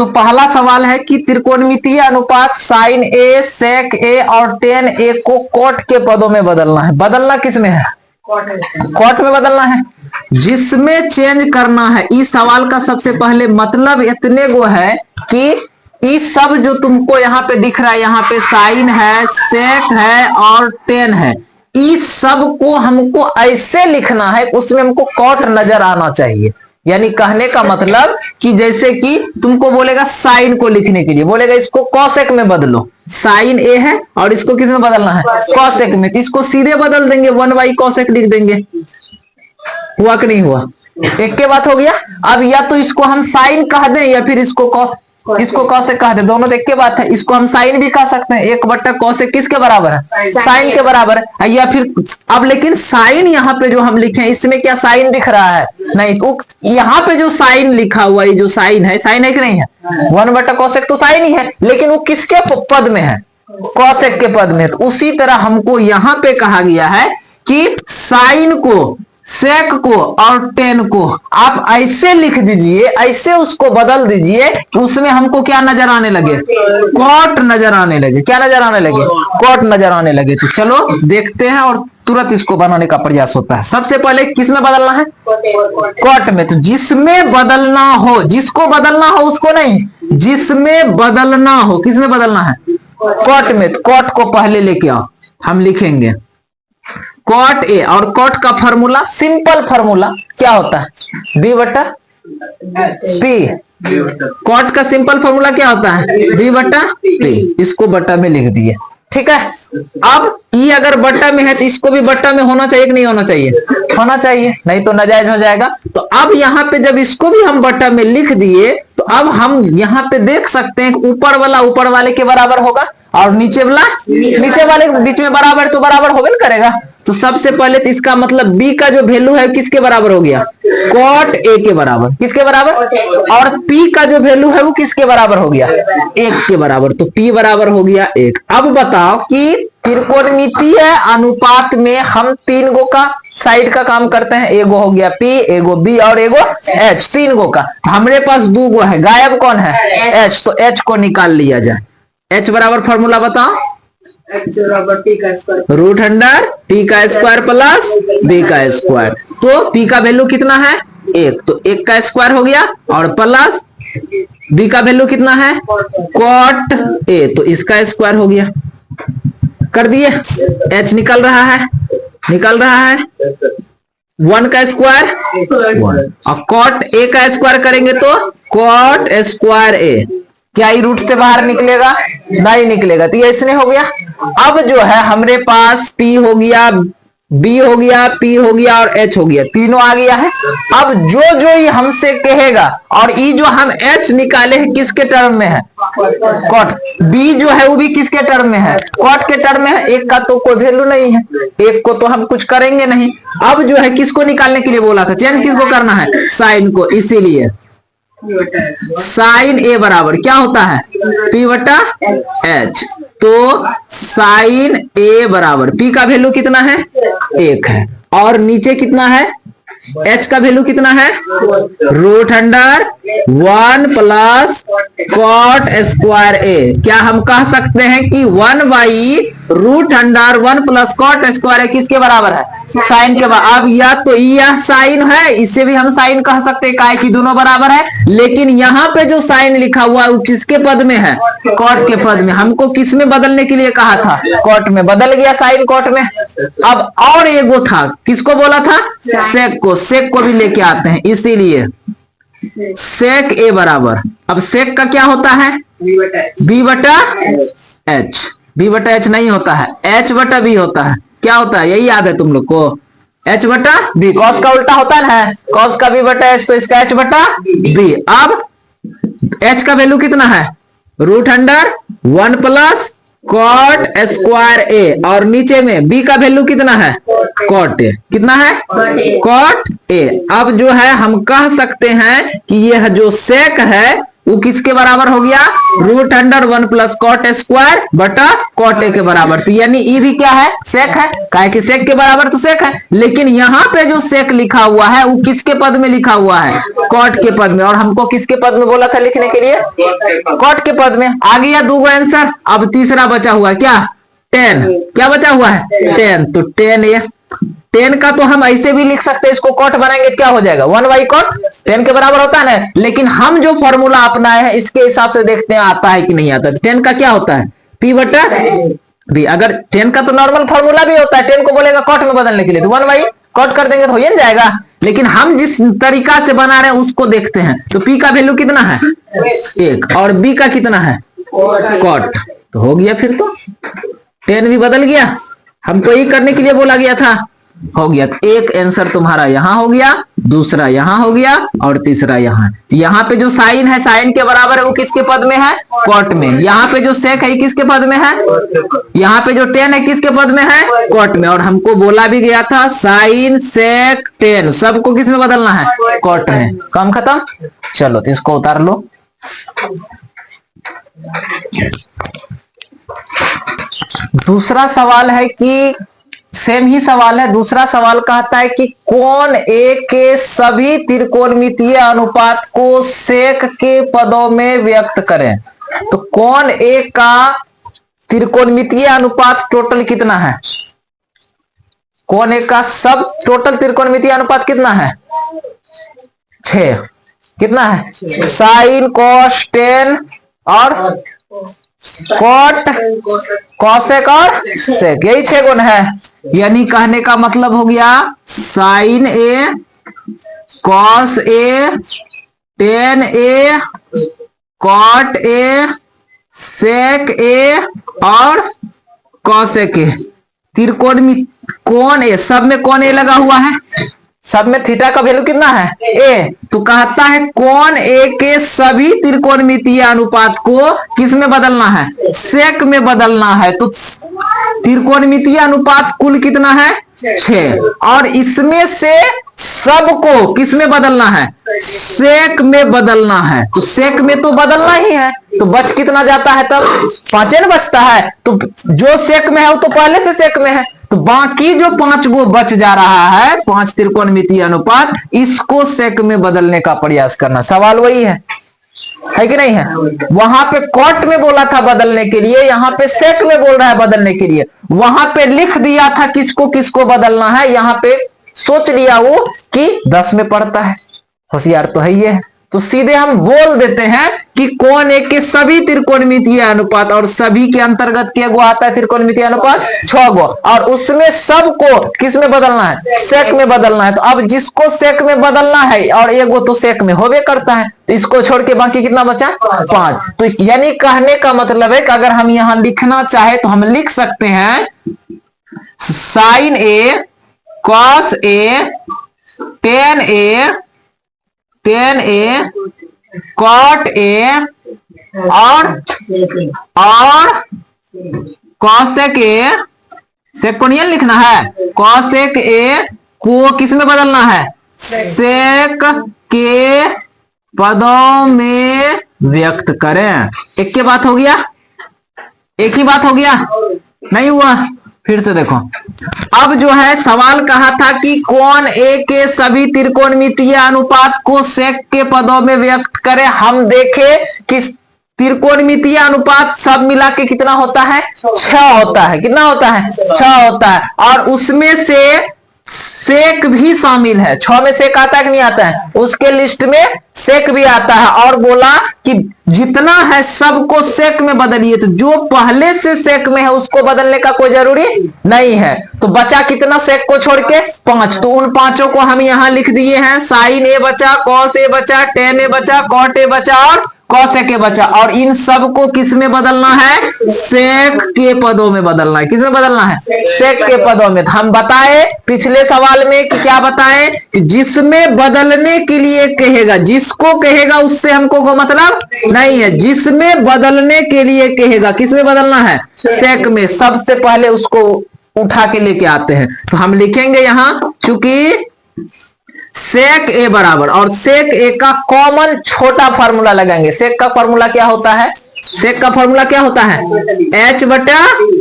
तो पहला सवाल है कि त्रिकोणमितीय अनुपात साइन ए, सेक ए और टेन ए को कॉट के पदों में बदलना है। बदलना किस में है? कॉट में बदलना है। जिसमें चेंज करना है, इस सवाल का सबसे पहले मतलब इतने गो है कि इस सब जो तुमको यहाँ पे दिख रहा है, यहाँ पे साइन है, सेक है और टेन है, इस सब को हमको ऐसे लिखना है, उसमें हमको कॉट नजर आना चाहिए। यानी कहने का मतलब कि जैसे कि तुमको बोलेगा साइन को लिखने के लिए, बोलेगा इसको कॉसेक में बदलो, साइन ए है और इसको किस में बदलना है? कॉसेक में। तो इसको सीधे बदल देंगे, 1/cosec लिख देंगे। हुआ कि नहीं हुआ? एक के बात हो गया। अब या तो इसको हम साइन कह दें या फिर इसको कॉसेक कह दें, दोनों तो एक के बात है। इसको हम साइन भी कह सकते हैं, 1/cosec किसके बराबर है? साइन के बराबर है। या फिर अब लेकिन साइन यहाँ पे जो हम लिखे इसमें क्या साइन दिख रहा है? नहीं। तो यहाँ पे जो साइन लिखा हुआ है, जो साइन है कि नहीं है? 1/cosec तो साइन ही है, लेकिन वो किसके पद में है? कॉसेक के पद में। तो उसी तरह हमको यहाँ पे कहा गया है कि साइन को, सेक को और टेन को आप ऐसे लिख दीजिए, ऐसे उसको बदल दीजिए कि उसमें हमको क्या नजर आने लगे? कॉट नजर आने लगे। क्या नजर आने लगे? कॉट नजर आने लगे। तो चलो देखते हैं और तुरंत इसको बनाने का प्रयास होता है। सबसे पहले किस में बदलना है? कॉट में। तो जिसमें बदलना हो, जिसको बदलना हो उसको नहीं, जिसमें बदलना हो, किस में बदलना है? कॉट में। तो कॉट को पहले लेके आओ, हम लिखेंगे कॉट ए। और कॉट का फॉर्मूला, सिंपल फॉर्मूला क्या होता है? B/P। कॉट का सिंपल फॉर्मूला क्या होता है? B/P। इसको बटा में लिख दिए, ठीक है। अब ये अगर बटा में है तो इसको भी बटा में होना चाहिए कि नहीं होना चाहिए? होना चाहिए, नहीं तो नाजायज हो जाएगा। तो अब यहाँ पे जब इसको भी हम बटा में लिख दिए तो अब हम यहाँ पे देख सकते हैं ऊपर वाला ऊपर वाले के बराबर होगा और नीचे वाला नीचे वाले के बीच में बराबर, तो बराबर होवे करेगा। तो सबसे पहले तो इसका मतलब बी का जो वैल्यू है किसके बराबर हो गया? कॉट ए के बराबर। किसके बराबर? और पी का जो वैल्यू है वो किसके बराबर हो गया? 1 के बराबर। तो पी बराबर हो गया 1। अब बताओ कि त्रिकोणमितीय अनुपात में हम 3 गो का साइड का काम करते हैं। एगो हो गया पी, एगो बी और एगो एच, 3 गो का। तो हमारे पास 2 गो है, गायब कौन है? एच। तो एच को निकाल लिया जाए। एच बराबर फॉर्मूला बताओ। √T का स्क्वायर प्लस B का स्क्वायर। तो P का वैल्यू कितना है? 1। तो 1 का स्क्वायर हो गया और प्लस B का वैल्यू कितना है? Cot A। तो इसका स्क्वायर हो गया। कर दिए। H निकल रहा है, 1 का स्क्वायर 1 और कॉट A का स्क्वायर करेंगे तो कॉट स्क्वायर A। क्या ये रूट से बाहर निकलेगा? नहीं निकलेगा। तो ये इसने हो गया। अब जो है हमारे पास P हो गया, B हो गया, P हो गया और H हो गया, तीनों आ गया है। अब जो ये हमसे कहेगा, और ये जो हम H निकाले हैं किसके टर्म में है? कॉट। B जो है वो भी किसके टर्म में है? कॉट के टर्म में है। 1 का तो कोई वैल्यू नहीं है, 1 को तो हम कुछ करेंगे नहीं। अब जो है किसको निकालने के लिए बोला था? चेंज किसको करना है? साइन को। इसीलिए साइन ए बराबर क्या होता है? P/H। तो साइन ए बराबर P का वैल्यू कितना है? 1 है। और नीचे कितना है? H का वैल्यू कितना है? √1 प्लस कॉट स्क्वायर A। क्या हम कह सकते हैं कि 1/√1 प्लस कॉट स्क्वायर A किसके बराबर है? साइन के बराबर। अब या तो यह साइन है, इसे भी हम साइन कह सकते हैं, काहे कि दोनों बराबर है। लेकिन यहाँ पे जो साइन लिखा हुआ है किसके पद में है? कॉट के पद में। हमको किस में बदलने के लिए कहा था? कॉट में। बदल गया साइन कॉट में। अब और एगो था, किसको बोला था? सेक को। सेक को भी लेके आते हैं, इसीलिए सेक ए बराबर। अब सेक का क्या होता है? B/H। B/H नहीं होता है, H/B होता है। क्या होता है? यही याद है तुम लोग को? H/B। कॉस का उल्टा होता है ना, कॉस का B/H, तो इसका H/B। अब H का वैल्यू कितना है? √1 प्लस कॉट स्क्वायर A। और नीचे में B का वैल्यू कितना है? Cot A। कितना है? Cot A। अब जो है हम कह सकते हैं कि यह जो सेक है वो किसके बराबर हो गया, √1 प्लस कॉट स्क्वायर बटा कॉट ए के बराबर। तो यानी ई भी क्या है, सेक है, काहे कि सेक के बराबर तो सेक है। लेकिन यहाँ पे जो सेक लिखा हुआ है वो किसके पद में लिखा हुआ है, कॉट के पद में। और हमको किसके पद में बोला था लिखने के लिए, कॉट के पद में। आ गया 2 आंसर। अब तीसरा बचा हुआ क्या, 10। क्या बचा हुआ है, 10। तो 10 का तो हम ऐसे भी लिख सकते हैं, इसको कॉट बनाएंगे क्या हो जाएगा, 1/कॉट 10 के बराबर होता है ना। लेकिन हम जो फॉर्मूला अपनाए हैं इसके हिसाब से देखते हैं आता है कि नहीं आता। 10 का क्या होता है, P बटा V। अगर 10 का तो नॉर्मल फॉर्मूला भी होता है, 10 को बोलेगा कॉट में बदलने के लिए तो 1/कॉट कर देंगे तो हो ही जाएगा। लेकिन हम जिस तरीका से बना रहे हैं उसको देखते हैं। तो P का वैल्यू कितना है, 1, और B का कितना है, कॉट। तो हो गया, फिर तो 10 भी बदल गया, हमको ही करने के लिए बोला गया था, हो गया। एक आंसर तुम्हारा यहां हो गया, दूसरा यहां हो गया, और तीसरा यहां। तो यहाँ पे जो साइन है, साइन के बराबर है, वो किसके पद में है, कॉट में। यहाँ पे जो सेक है किसके पद में है, यहाँ पे जो 10 है किसके पद में है, कॉट में। और हमको बोला भी गया था साइन सेक 10 सबको किस में बदलना है, कॉट में। काम खत्म। चलो तो इसको उतार लो। दूसरा सवाल है कि सेम ही सवाल है। दूसरा सवाल कहता है कि कोण ए के सभी त्रिकोणमितीय अनुपात को सेक के पदों में व्यक्त करें। तो कोण ए का त्रिकोणमितीय अनुपात टोटल कितना है, कोण ए का सब टोटल त्रिकोणमितीय अनुपात कितना है, 6। कितना है, साइन कॉस 10 और कॉट कॉसेक और सेक, यही 6 गुण है। यानी कहने का मतलब हो गया sine A, cos A, tan A, cot A, sec A और कॉसेक ए। त्रिकोण कोण ए, सब में कोण ए लगा हुआ है, सब में थीटा का वैल्यू कितना है, ए। तो कहता है कोण ए के सभी त्रिकोणमितीय अनुपात को किस में बदलना है, सेक में बदलना है। तो त्रिकोणमितीय अनुपात कुल कितना है, 6, और इसमें से सबको किस में बदलना है, सेक में बदलना है। तो सेक में तो बदलना ही है, तो बच कितना जाता है, तब 5 न बचता है। तो जो सेक में है वो तो पहले से सेक में है, तो बाकी जो 5 वो बच जा रहा है, 5 त्रिकोणमितीय अनुपात, इसको सेक में बदलने का प्रयास करना। सवाल वही है कि नहीं है। वहां पे कॉट में बोला था बदलने के लिए, यहाँ पे सेक में बोल रहा है बदलने के लिए। वहां पे लिख दिया था किसको किसको बदलना है, यहाँ पे सोच लिया वो कि 10 में पढ़ता है, होशियार तो है ये। तो सीधे हम बोल देते हैं कि कोण ए के सभी त्रिकोणमितीय अनुपात, और सभी के अंतर्गत क्या गो आता है त्रिकोणमितीय अनुपात, 6 गो, और उसमें सबको किस में बदलना है, सेक में बदलना है। तो अब जिसको सेक में बदलना है, और एगो तो सेक में होवे करता है, तो इसको छोड़ के बाकी कितना बचा, 5। तो यानी कहने का मतलब है कि अगर हम यहां लिखना चाहे तो हम लिख सकते हैं sine A, cos A, tan A, cot A और कॉसेक ए, सेकोनियल लिखना है, कॉसेक ए को किस में बदलना है, सेक के पदों में व्यक्त करें। एक के बात हो गया, एक ही बात हो गया, नहीं हुआ। फिर से देखो, अब जो है सवाल कहा था कि कोण ए के सभी त्रिकोणमितीय अनुपात को सेक के पदों में व्यक्त करें। हम देखे कि त्रिकोणमितीय अनुपात सब मिला के कितना होता है, 6 होता है। कितना होता है, 6 होता है, और उसमें से सेक भी शामिल है। 6 में सेक आता है कि नहीं आता है, उसके लिस्ट में सेक भी आता है। और बोला कि जितना है सबको सेक में बदलिए, तो जो पहले से सेक में है उसको बदलने का कोई जरूरी नहीं है। तो बचा कितना सेक को छोड़ के, 5। तो उन 5 को हम यहां लिख दिए हैं, साइन ए बचा, कॉस ए बचा, टेन ए बचा, कॉट ए बचा और कॉसेक ए बचा। और इन सबको किस में बदलना है, सेक के पदों में बदलना है। किस में बदलना है, सेक के पदों में। हम बताए पिछले सवाल में कि क्या बताए, कि जिसमें बदलने के लिए कहेगा, जिसको कहेगा उससे हमको को मतलब नहीं है, जिसमें बदलने के लिए कहेगा किस में बदलना है, सेक में। सबसे पहले उसको उठा के लेके आते हैं। तो हम लिखेंगे यहां, चूंकि सेक ए बराबर, और सेक ए का कॉमन छोटा फार्मूला लगाएंगे। सेक का फार्मूला क्या होता है? सेक का फार्मूला क्या होता है? H बटा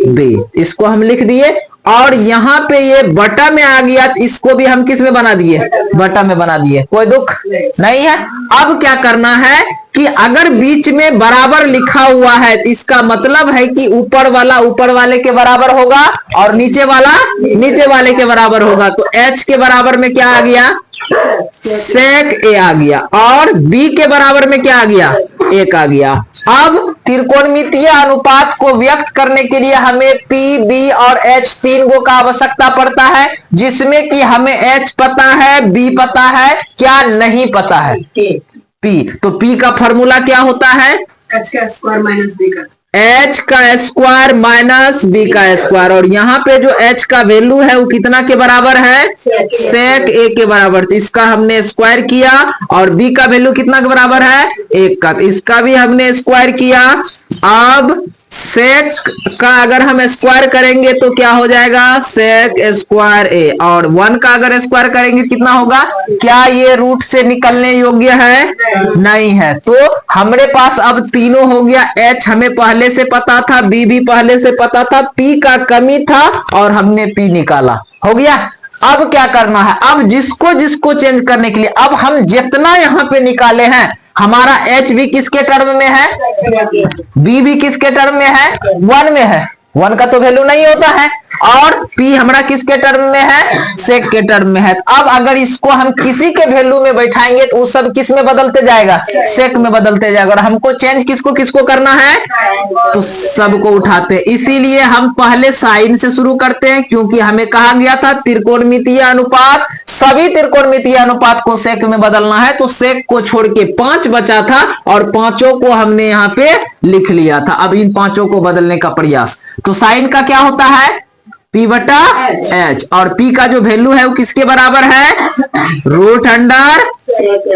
बी। इसको हम लिख दिए, और यहां पे ये बटा में आ गया, इसको भी हम किस में बना दिए? बटा में बना दिए। कोई दुख नहीं है। अब क्या करना है कि अगर बीच में बराबर लिखा हुआ है, इसका मतलब है कि ऊपर वाला ऊपर वाले के बराबर होगा और नीचे वाला नीचे वाले के बराबर होगा। तो H के बराबर में क्या आ गया? सेक ए आ गया, और बी के बराबर में क्या आ गया? एक आ गया। अब त्रिकोणमितीय अनुपात को व्यक्त करने के लिए हमें पी, बी और एच तीन गो का आवश्यकता पड़ता है, जिसमें कि हमें एच पता है, बी पता है, क्या नहीं पता है? पी। तो पी का फॉर्मूला क्या होता है? एच का स्क्वायर माइनस बी का, एच का स्क्वायर माइनस बी का स्क्वायर। और यहाँ पे जो एच का वैल्यू है वो कितना के बराबर है? सेक ए के बराबर। तो इसका हमने स्क्वायर किया, और बी का वैल्यू कितना के बराबर है? एक का। इसका भी हमने स्क्वायर किया। अब सेक का अगर हम स्क्वायर करेंगे तो क्या हो जाएगा? सेक स्क्वायर ए, और 1 का अगर स्क्वायर करेंगे कितना होगा? क्या ये रूट से निकलने योग्य है? नहीं है। तो हमारे पास अब तीनों हो गया। एच हमें पहले से पता था, बी भी पहले से पता था, पी का कमी था और हमने पी निकाला। हो गया। अब क्या करना है? अब जिसको जिसको चेंज करने के लिए, अब हम जितना यहां पे निकाले हैं, हमारा एच भी किसके टर्म में है? बी भी किसके टर्म में है? 1 में है। 1 का तो वैल्यू नहीं होता है। और पी हमारा किसके टर्म में है? सेक के टर्म में है। अब अगर इसको हम किसी के वैल्यू में बैठाएंगे तो वो सब किस में बदलते जाएगा? सेक में बदलते जाएगा। और हमको चेंज किसको किसको करना है? तो सबको उठाते हैं। इसीलिए हम पहले साइन से शुरू करते हैं, क्योंकि हमें कहा गया था त्रिकोणमितीय अनुपात, सभी त्रिकोणमितीय अनुपात को सेक में बदलना है। तो सेक को छोड़ के 5 बचा था, और पांचों को हमने यहाँ पे लिख लिया था। अब इन पांचों को बदलने का प्रयास। तो साइन का क्या होता है? P बटा H, और P का जो वैल्यू है वो किसके बराबर है? Root under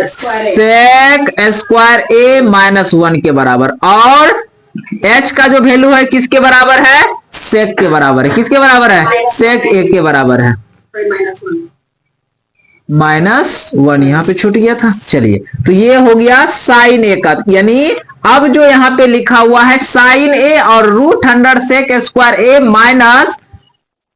sec square A minus 1 के बराबर। और H का जो वैल्यू है किसके बराबर है? सेक के बराबर है। किसके बराबर है? सेक ए के बराबर है। -1 यहाँ पे छूट गया था। चलिए, तो ये हो गया साइन ए का। यानी अब जो यहाँ पे लिखा हुआ है साइन ए और root under sec square A minus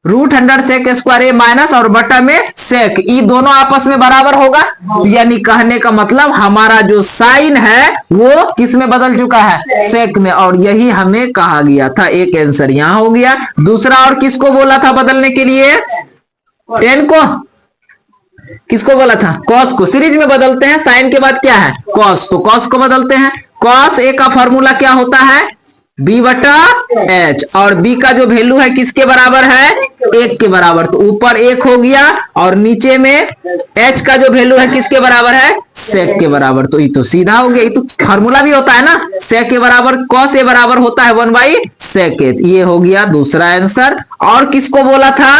root under sec square A minus और बटा में सेक, ये दोनों आपस में बराबर होगा। तो यानी कहने का मतलब हमारा जो साइन है वो किस में बदल चुका है? सेक में। और यही हमें कहा गया था। एक आंसर यहाँ हो गया। दूसरा, और किसको बोला था बदलने के लिए? टेन को। किसको बोला था? कॉस को। सीरीज में बदलते हैं, साइन के बाद क्या है? कॉस। तो कॉस को बदलते हैं। कॉस ए का फॉर्मूला क्या होता है? बी बटा एच, और बी का जो वैल्यू है किसके बराबर है? 1 के बराबर। तो ऊपर 1 हो गया, और नीचे में एच का जो वैल्यू है किसके बराबर है? सेक के बराबर। तो ये तो सीधा हो गया। ये तो फॉर्मूला भी होता है ना, सेक के बराबर कॉस ए बराबर होता है 1/सेक ए। ये हो गया दूसरा आंसर। और किसको बोला था?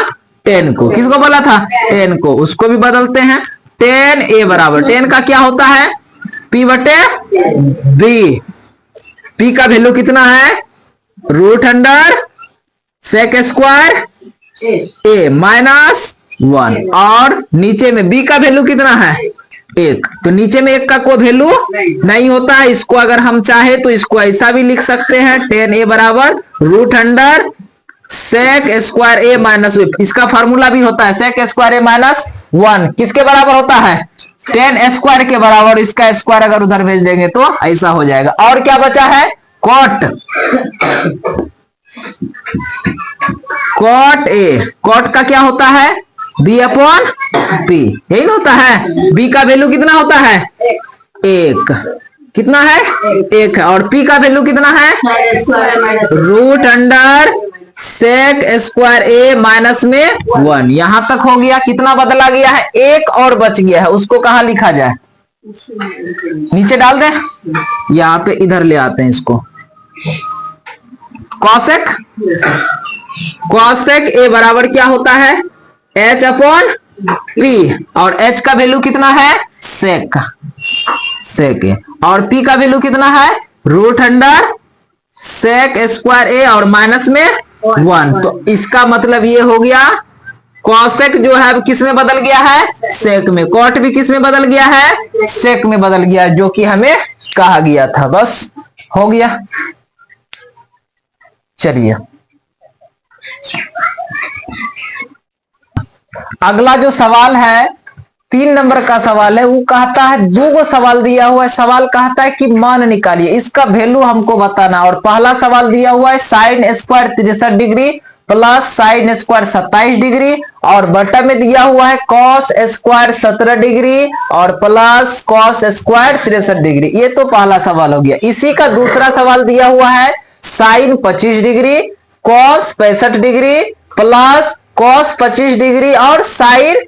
10 को। किसको बोला था? 10 को। उसको भी बदलते हैं। 10 ए बराबर, 10 का क्या होता है? P बटे बी। P का वैल्यू कितना है? Root under sec square A minus 1, और नीचे में B का वैल्यू कितना है? 1। तो नीचे में 1 का कोई वैल्यू नहीं होता है। इसको अगर हम चाहे तो इसको ऐसा भी लिख सकते हैं, 10 ए बराबर root under sec square A minus 1। इसका फॉर्मूला भी होता है सेक स्क्वायर ए माइनस 1 किसके बराबर होता है? 10 स्क्वायर के बराबर। इसका स्क्वायर अगर उधर भेज देंगे तो ऐसा हो जाएगा। और क्या बचा है? कॉट। Cot A. कॉट का क्या होता है? B upon P. यही ना होता है। बी का वैल्यू कितना होता है? 1। कितना है? 1 है। और पी का वैल्यू कितना है? Root under sec square A minus में 1। यहां तक हो गया। कितना बदला गया है? 1 और बच गया है। उसको कहां लिखा जाए? नीचे डाल दें। यहाँ पे इधर ले आते हैं इसको। कॉसेक। कॉसेक ए बराबर क्या होता है? एच अपॉन पी, और एच का वैल्यू कितना है? सेक। सेक ए। और पी का वैल्यू कितना है? रूट अंडर सेक स्क्वायर ए और माइनस में 1। तो इसका मतलब ये हो गया कॉसेक जो है अब किस में बदल गया है, सेक में। कॉट भी किस में बदल गया है, सेक में बदल गया, जो कि हमें कहा गया था। बस हो गया। चलिए अगला जो सवाल है 3 नंबर का सवाल है, वो कहता है, दो गो सवाल दिया हुआ है। सवाल कहता है कि मान निकालिए, इसका वैल्यू हमको बताना। और पहला सवाल दिया हुआ है sine square 63 degree plus sine square 27 degree, और बटा में दिया हुआ है कॉस स्क्वायर 17 डिग्री और प्लस कॉस स्क्वायर 63 डिग्री। ये तो पहला सवाल हो गया। इसी का दूसरा सवाल दिया हुआ है sine 25 degree cos 65 degree plus cos 25 degree और साइन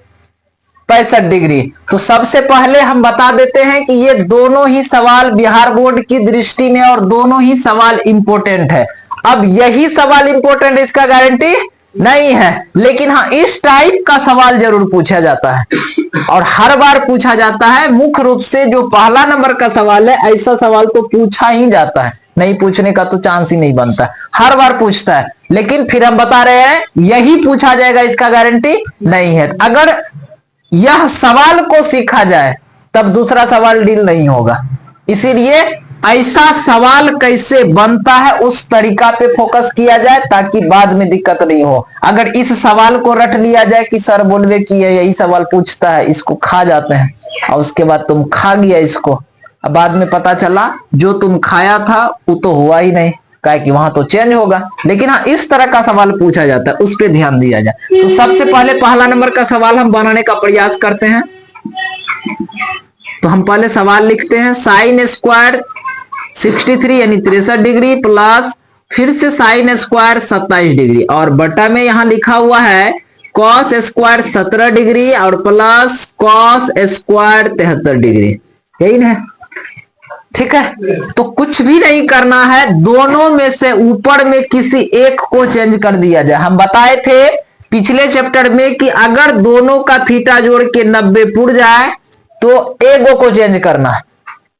65 डिग्री। तो सबसे पहले हम बता देते हैं कि ये दोनों ही सवाल बिहार बोर्ड की दृष्टि में और दोनों ही सवाल इंपोर्टेंट है। अब यही सवाल इंपोर्टेंट, इसका गारंटी नहीं है, लेकिन हाँ इस टाइप का सवाल जरूर पूछा जाता है और हर बार पूछा जाता है। मुख्य रूप से जो पहला नंबर का सवाल है, ऐसा सवाल तो पूछा ही जाता है, नहीं पूछने का तो चांस ही नहीं बनता। हर बार पूछता है, लेकिन फिर हम बता रहे हैं यही पूछा जाएगा, इसका गारंटी नहीं है। अगर यह सवाल को सीखा जाए तब दूसरा सवाल डील नहीं होगा। इसीलिए ऐसा सवाल कैसे बनता है उस तरीका पे फोकस किया जाए ताकि बाद में दिक्कत नहीं हो। अगर इस सवाल को रट लिया जाए कि सर बोलवे कि यही सवाल पूछता है, इसको खा जाते हैं, और उसके बाद तुम खा गया इसको, अब बाद में पता चला जो तुम खाया था वो तो हुआ ही नहीं, क्या कि वहां तो चेंज होगा। लेकिन हाँ इस तरह का सवाल पूछा जाता है, उस पर ध्यान दिया जाए। तो सबसे पहले पहला नंबर का सवाल हम बनाने का प्रयास करते हैं। तो हम पहले सवाल लिखते हैं साइन स्क्वायर 63 यानी 63 डिग्री प्लस फिर से साइन स्क्वायर 27 डिग्री, और बटा में यहां लिखा हुआ है कॉस स्क्वायर 17 डिग्री और प्लस कॉस स्क्वायर 73 डिग्री। यही ना, ठीक है। तो कुछ भी नहीं करना है, दोनों में से ऊपर में किसी एक को चेंज कर दिया जाए। हम बताए थे पिछले चैप्टर में कि अगर दोनों का थीटा जोड़ के 90 पुर जाए तो एगो को चेंज करना है,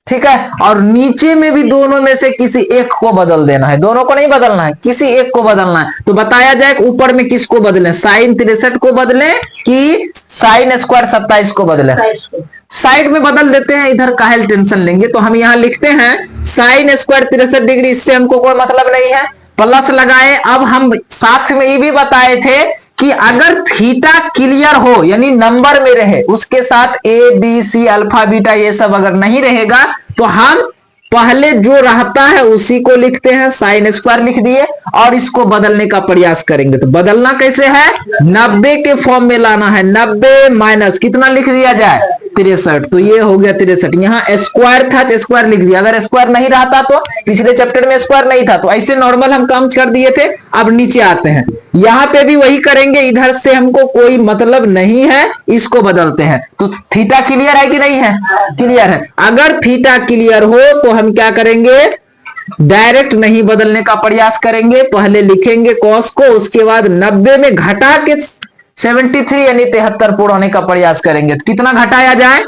ठीक है। और नीचे में भी दोनों में से किसी एक को बदल देना है, दोनों को नहीं बदलना है, किसी एक को बदलना है। तो बताया जाए कि ऊपर में किसको बदलें, साइन 63 को बदलें कि साइन स्क्वायर 27 को बदलें। साइड में बदल देते हैं, इधर काहे टेंशन लेंगे। तो हम यहाँ लिखते हैं साइन स्क्वायर 63 डिग्री, इससे हमको कोई मतलब नहीं है, प्लस लगाए। अब हम साथ में ये भी बताए थे कि अगर थीटा क्लियर हो यानी नंबर में रहे, उसके साथ A B C alpha beta ये सब अगर नहीं रहेगा तो हम पहले जो रहता है उसी को लिखते हैं, साइन स्क्वायर लिख दिए और इसको बदलने का प्रयास करेंगे। तो बदलना कैसे है, 90 के फॉर्म में लाना है। 90 माइनस कितना लिख दिया जाए, 63। तो ये हो गया 63। यहाँ स्क्वायर था तो स्क्वायर लिख दिया, अगर स्क्वायर नहीं रहता तो पिछले चैप्टर में स्क्वायर नहीं था तो ऐसे नॉर्मल हम काम कर दिए थे। अब नीचे आते हैं, यहाँ पे भी वही करेंगे, इधर से हमको कोई मतलब नहीं है, इसको बदलते हैं। तो थीटा क्लियर है कि नहीं है, क्लियर है। अगर थीटा क्लियर हो तो हम क्या करेंगे, डायरेक्ट नहीं बदलने का प्रयास करेंगे, पहले लिखेंगे कॉस को, उसके बाद 90 में घटा के 73 यानी 73 पूर्ण होने का प्रयास करेंगे। तो कितना घटाया जाए,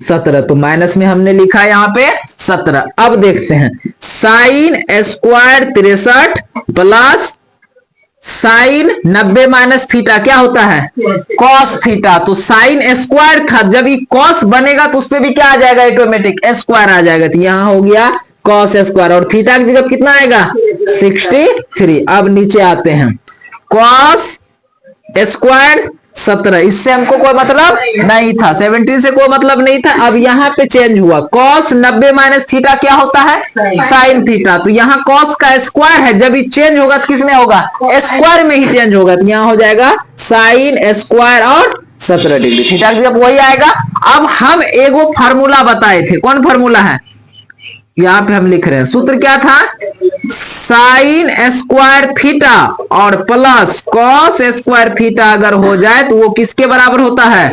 17। तो माइनस में हमने लिखा है यहाँ पे 17। अब देखते हैं sine square 63 plus sign 90 minus theta क्या होता है, कॉस थीटा। तो साइन स्क्वायर था, जब ये कॉस बनेगा तो उसपे भी क्या आ जाएगा, ऑटोमेटिक स्क्वायर आ जाएगा। तो यहां हो गया कॉस स्क्वायर, और थीटा की जगह कितना आएगा, 63। अब नीचे आते हैं, कॉस स्क्वायर 17, इससे हमको कोई मतलब नहीं था, 17 से कोई मतलब नहीं था। अब यहाँ पे चेंज हुआ, कॉस 90 माइनस थीटा क्या होता है, साइन थीटा। तो यहाँ कॉस का स्क्वायर है, जब ये चेंज होगा तो किसमें होगा, स्क्वायर में ही चेंज होगा। तो यहाँ हो जाएगा साइन स्क्वायर और 17 डिग्री, थीटा की जब वही आएगा। अब हम एगो फार्मूला बताए थे, कौन फार्मूला है, यहाँ पे हम लिख रहे हैं, सूत्र क्या था, साइन स्क्वायर थीटा और प्लस कॉस स्क्वायर थीटा अगर हो जाए तो वो किसके बराबर होता है,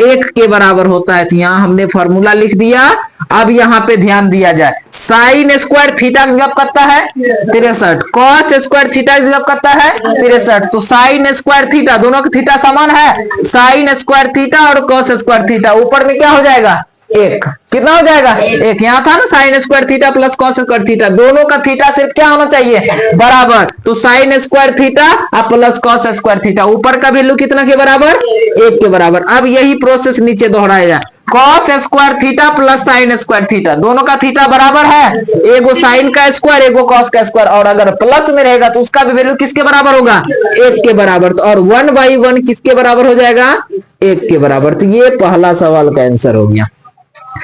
1 के बराबर होता है। तो यहाँ हमने फॉर्मूला लिख दिया। अब यहाँ पे ध्यान दिया जाए, साइन स्क्वायर थीटा कब करता है 63, कॉस स्क्वायर थीटा कब करता है 63। तो साइन स्क्वायर थीटा, दोनों का थीटा समान है, साइन स्क्वायर थीटा और कॉस स्क्वायर थीटा ऊपर में क्या हो जाएगा एक। कितना हो जाएगा? एक। यहाँ था ना sine square theta plus cos square theta, दोनों का थीटा सिर्फ क्या होना चाहिए? बराबर। तो साइन स्क्वायर थीटा और प्लस कॉस स्क्वायर थीटा, ऊपर का वैल्यू कितना के बराबर? एक के बराबर। अब यही प्रोसेस नीचे दोहराएगा, cos square theta plus sine square theta, दोनों का थीटा बराबर है, एगो साइन का स्क्वायर एगो कॉस का स्क्वायर, और अगर प्लस में रहेगा तो उसका भी वैल्यू किसके बराबर होगा? एक के बराबर। तो और 1/1 किसके बराबर हो जाएगा? एक के बराबर। तो ये पहला सवाल का आंसर हो गया।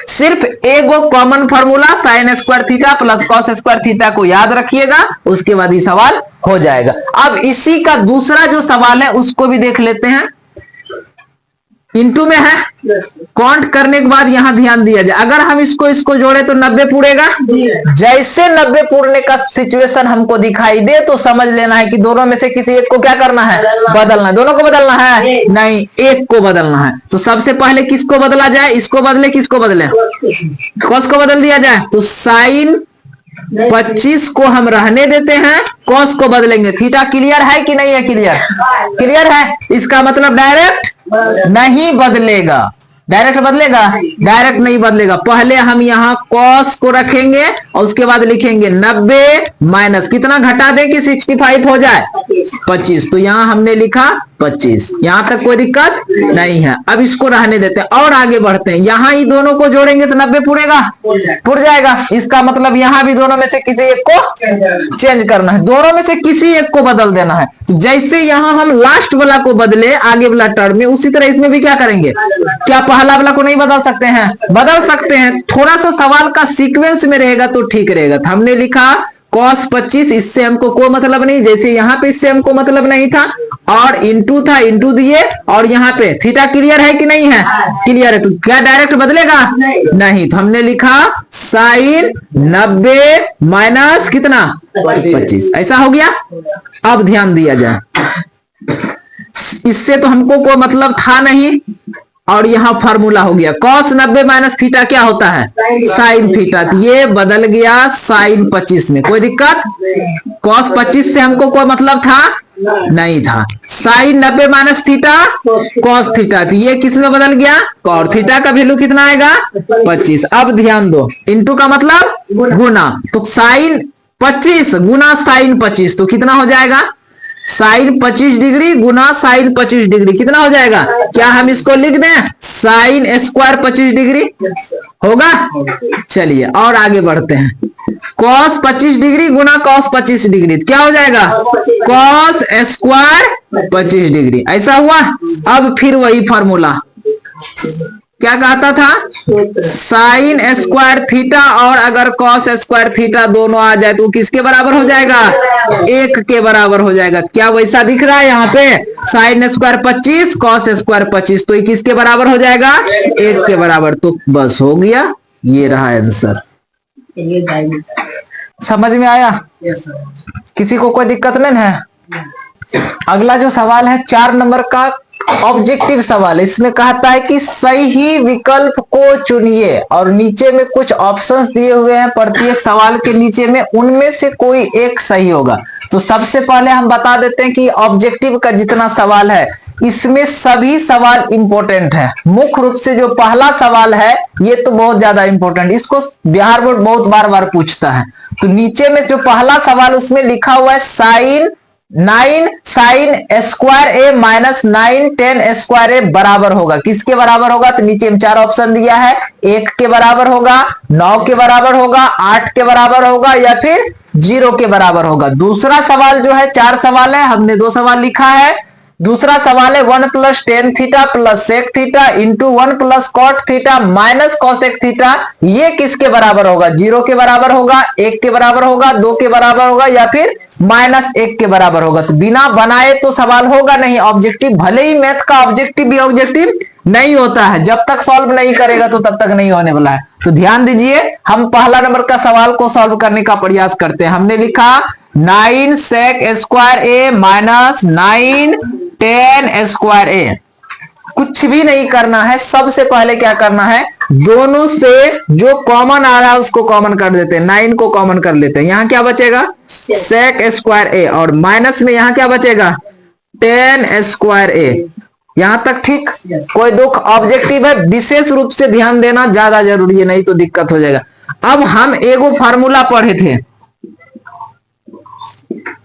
सिर्फ एगो common formula sine square theta plus cos square theta को याद रखिएगा, उसके बाद ये सवाल हो जाएगा। अब इसी का दूसरा जो सवाल है उसको भी देख लेते हैं। इंटू में है, काउंट करने के बाद यहां ध्यान दिया जाए, अगर हम इसको जोड़े तो 90 पूरेगा। जैसे 90 पूरने का सिचुएशन हमको दिखाई दे तो समझ लेना है कि दोनों में से किसी एक को क्या करना है? बदलना है। दोनों को बदलना है? नहीं, एक को बदलना है। तो सबसे पहले किसको बदला जाए? इसको बदले, किसको बदले? कॉस को बदल दिया जाए। तो साइन 25 को हम रहने देते हैं, कॉस को बदलेंगे। थीटा क्लियर है कि नहीं है? क्लियर, क्लियर है। इसका मतलब डायरेक्ट नहीं बदलेगा। डायरेक्ट बदलेगा? डायरेक्ट नहीं बदलेगा। पहले हम यहाँ कॉस को रखेंगे और उसके बाद लिखेंगे 90 माइनस कितना घटा दें कि 65 हो जाए? 25। तो यहाँ हमने लिखा 25। यहां तक कोई दिक्कत नहीं है। अब इसको रहने देते हैं और आगे बढ़ते हैं। यहाँ ही दोनों को जोड़ेंगे तो 90 पूरेगा, पुर जाएगा। इसका मतलब यहाँ भी दोनों में से किसी एक को चेंज करना है, दोनों में से किसी एक को बदल देना है। तो जैसे यहाँ हम लास्ट वाला को बदले आगे वाला टर्म में, उसी तरह इसमें भी क्या करेंगे? क्या पहला वाला को नहीं बदल सकते हैं? बदल सकते हैं। थोड़ा सा सवाल का सीक्वेंस में रहेगा तो ठीक रहेगा। तो हमने लिखा cos 25, इससे हमको कोई मतलब नहीं, जैसे यहाँ पे इससे हमको मतलब नहीं था, और इंटू था, इंटू दिए, और यहाँ पे थीटा क्लियर है कि नहीं है? क्लियर है। तो क्या डायरेक्ट बदलेगा? नहीं। तो हमने लिखा साइन 90 माइनस कितना? 25। ऐसा हो गया। अब ध्यान दिया जाए, इससे तो हमको कोई मतलब था नहीं, और यहां फार्मूला हो गया cos 90 माइनस थीटा क्या होता है? Sine theta. ये बदल गया साइन 25 में। कोई दिक्कत? cos 25 से हमको कोई मतलब था नहीं था। Sine 90 minus theta cos theta, ये किस में बदल गया? cos थीटा का वैल्यू कितना आएगा? 25। अब ध्यान दो, इंटू का मतलब गुना, तो साइन 25 गुना साइन 25 तो कितना हो जाएगा? साइन 25 डिग्री गुना साइन 25 डिग्री कितना हो जाएगा? क्या हम इसको लिख दें साइन स्क्वायर 25 डिग्री? होगा। चलिए और आगे बढ़ते हैं। कॉस 25 डिग्री गुना कॉस 25 डिग्री क्या हो जाएगा? Cos square 25 degree. ऐसा हुआ। अब फिर वही फॉर्मूला क्या कहता था? साइन स्क्वायर थीटा और अगर कॉस स्क्वायर थीटा दोनों आ जाए तो किसके बराबर हो जाएगा? एक के बराबर हो जाएगा। क्या वैसा दिख रहा है यहाँ पे? साइन स्क्वायर 25 कॉस स्क्वायर 25, तो ये किसके बराबर हो जाएगा? एक के बराबर। तो बस हो गया, ये रहा आंसर। समझ में आया? किसी को कोई दिक्कत नहीं है? अगला जो सवाल है 4 नंबर का ऑब्जेक्टिव सवाल, इसमें कहता है कि सही विकल्प को चुनिए, और नीचे में कुछ ऑप्शंस दिए हुए हैं प्रत्येक सवाल के नीचे में, उनमें से कोई एक सही होगा। तो सबसे पहले हम बता देते हैं कि ऑब्जेक्टिव का जितना सवाल है इसमें सभी सवाल इंपॉर्टेंट है। मुख्य रूप से जो पहला सवाल है ये तो बहुत ज्यादा इंपॉर्टेंट, इसको बिहार बोर्ड बहुत बार बार पूछता है। तो नीचे में जो पहला सवाल उसमें लिखा हुआ है sign 9 sine square A minus 9 ten square ए बराबर होगा, किसके बराबर होगा? तो नीचे में 4 ऑप्शन दिया है, 1 के बराबर होगा, 9 के बराबर होगा, 8 के बराबर होगा, या फिर 0 के बराबर होगा। दूसरा सवाल जो है 4 सवाल है, हमने 2 सवाल लिखा है। दूसरा सवाल है 1 plus tan theta plus sec theta into 1 plus cot theta minus cosec theta, ये किसके बराबर होगा? 0 के बराबर होगा, 1 के बराबर होगा, 2 के बराबर होगा, या फिर -1 के बराबर होगा। तो बिना बनाए तो सवाल होगा नहीं ऑब्जेक्टिव। भले ही मैथ का ऑब्जेक्टिव भी ऑब्जेक्टिव नहीं होता है, जब तक सॉल्व नहीं करेगा तो तब तक नहीं होने वाला है। तो ध्यान दीजिए, हम पहला नंबर का सवाल को सॉल्व करने का प्रयास करते हैं। हमने लिखा 9 सेक square A minus 9 ten square ए। कुछ भी नहीं करना है, सबसे पहले क्या करना है, दोनों से जो कॉमन आ रहा है उसको कॉमन कर देते हैं। 9 को कॉमन कर लेते हैं, यहां क्या बचेगा? सेक स्क्वायर ए, और माइनस में यहां क्या बचेगा? टेन स्क्वायर ए। यहां तक ठीक? कोई दुख? ऑब्जेक्टिव है, विशेष रूप से ध्यान देना ज्यादा जरूरी है, नहीं तो दिक्कत हो जाएगा। अब हम एगो फार्मूला पढ़े थे,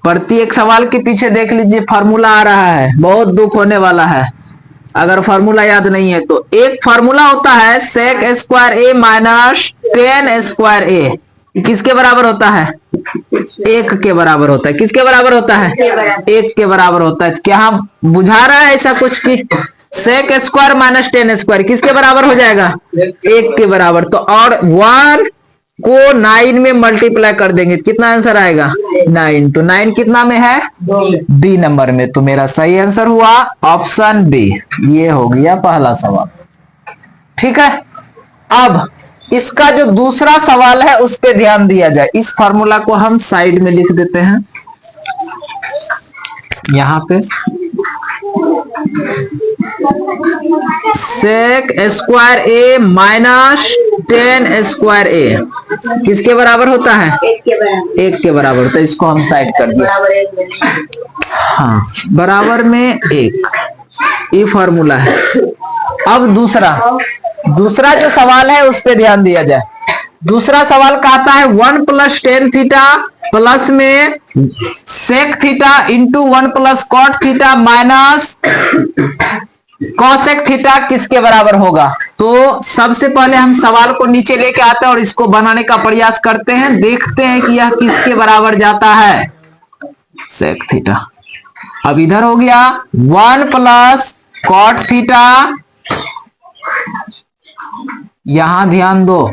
प्रत्येक सवाल के पीछे देख लीजिए फार्मूला आ रहा है, बहुत दुख होने वाला है अगर फार्मूला याद नहीं है तो। एक फार्मूला होता है sec square A minus tan square ए, किसके बराबर होता है? एक के बराबर होता है। किसके बराबर होता है? एक के बराबर होता है। क्या हम बुझा रहा है ऐसा कुछ कि sec square minus tan square किसके बराबर हो जाएगा? एक के बराबर। तो और 1 को 9 में मल्टीप्लाई कर देंगे, कितना आंसर आएगा? 9। तो 9 कितना में है? डी नंबर में। तो मेरा सही आंसर हुआ ऑप्शन बी। ये हो गया पहला सवाल। ठीक है, अब इसका जो दूसरा सवाल है उस पे ध्यान दिया जाए। इस फार्मूला को हम साइड में लिख देते हैं यहां पे। सेक square A minus tan square ए किसके बराबर होता है? एक के बराबर होता है। इसको हम साइड कर दिए। हाँ, बराबर में एक, ये फॉर्मूला है। अब दूसरा जो सवाल है उस पे ध्यान दिया जाए। दूसरा सवाल कहता है 1 प्लस टेन थीटा प्लस में sec theta into 1 plus cot theta minus cosec theta किसके बराबर होगा? तो सबसे पहले हम सवाल को नीचे लेके आते हैं और इसको बनाने का प्रयास करते हैं, देखते हैं कि यह किसके बराबर जाता है। Sec theta. अब इधर हो गया 1 प्लस कॉट थीटा, यहां ध्यान दो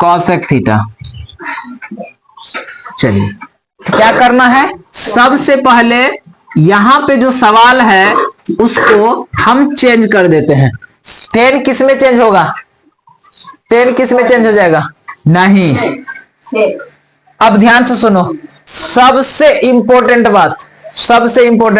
कॉसेक थीटा। चलिए, तो क्या करना है? सबसे पहले यहां पे जो सवाल है उसको हम चेंज कर देते हैं। 10 किस में चेंज होगा? 10 किस में चेंज हो जाएगा? नहीं। अब ध्यान से सुनो, सबसे इंपॉर्टेंट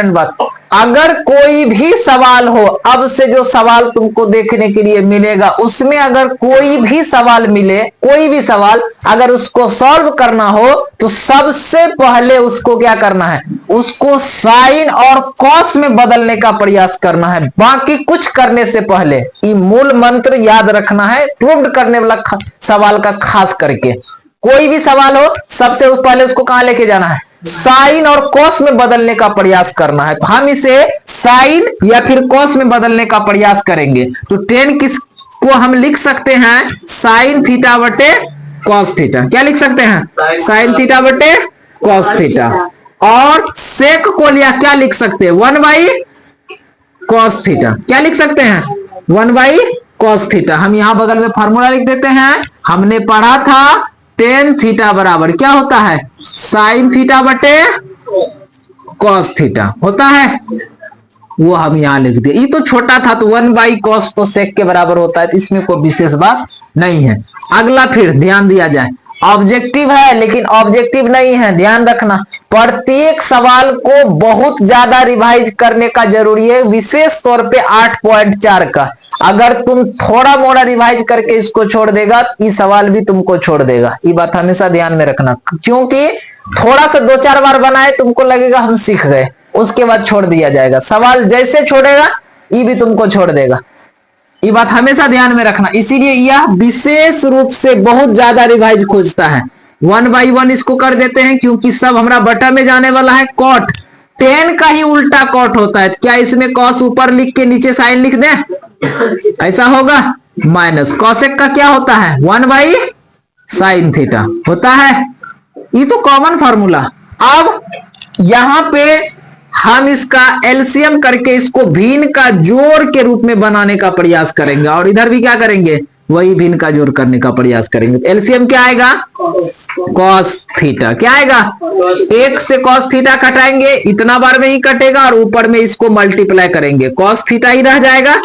बात, अगर कोई भी सवाल हो, अब से जो सवाल तुमको देखने के लिए मिलेगा उसमें अगर कोई भी सवाल मिले, कोई भी सवाल अगर उसको सॉल्व करना हो तो सबसे पहले उसको क्या करना है? उसको साइन और कॉस में बदलने का प्रयास करना है, बाकी कुछ करने से पहले। ये मूल मंत्र याद रखना है प्रूव करने वाला सवाल का, खास करके कोई भी सवाल हो सबसे पहले उसको कहां लेके जाना है? साइन और कॉस में बदलने का प्रयास करना है। तो हम इसे साइन या फिर कॉस में बदलने का प्रयास करेंगे। तो 10 किसको हम लिख सकते हैं? साइन थीटा बटे कॉस थीटा। क्या लिख सकते हैं? साइन थीटा बटे कॉस थीटा। और सेक को लिया क्या लिख सकते हैं? 1 बाई कॉस थीटा। क्या लिख सकते हैं? 1 बाई कॉस थीटा। हम यहां बगल में फॉर्मूला लिख देते हैं। हमने पढ़ा था टेन थीटा बराबर क्या होता है? साइन थीटा बटे कॉस थीटा होता है, वो हम यहां लिख दिए। ये तो छोटा था, तो 1 बाई कॉस तो सेक के बराबर होता है, तो इसमें कोई विशेष बात नहीं है। अगला फिर ध्यान दिया जाए, ऑब्जेक्टिव है लेकिन ऑब्जेक्टिव नहीं है, ध्यान रखना। प्रत्येक सवाल को बहुत ज्यादा रिवाइज करने का जरूरी है, विशेष तौर पे 8.4 का। अगर तुम थोड़ा मोड़ा रिवाइज करके इसको छोड़ देगा तो ये सवाल भी तुमको छोड़ देगा। ये बात हमेशा ध्यान में रखना, क्योंकि थोड़ा सा 2-4 बार बनाए तुमको लगेगा हम सीख गए, उसके बाद छोड़ दिया जाएगा। सवाल जैसे छोड़ेगा ये भी तुमको छोड़ देगा, ये बात हमेशा ध्यान में रखना। इसीलिए यह विशेष रूप से बहुत ज्यादा रिवाइज खोजता है। 1 बाई 1 इसको कर देते हैं, क्योंकि सब हमारा बटा में जाने वाला है। कॉट 10 का ही उल्टा कॉट होता है। क्या इसमें कॉस ऊपर लिख के नीचे साइन लिख दें? ऐसा होगा। माइनस कॉसेक का क्या होता है? 1 बाई साइन थीटा होता है। ये तो कॉमन फार्मूला। अब यहां पे हम इसका एलसीएम करके इसको भिन्न का जोड़ के रूप में बनाने का प्रयास करेंगे, और इधर भी क्या करेंगे? वही भिन्न का जोड़ करने का प्रयास करेंगे। एलसीएम क्या आएगा? Cos theta. क्या आएगा? 1 से कॉस थीटा घटाएंगे, इतना बार में ही कटेगा, और ऊपर में इसको मल्टीप्लाई करेंगे, कॉस थीटा ही रह जाएगा।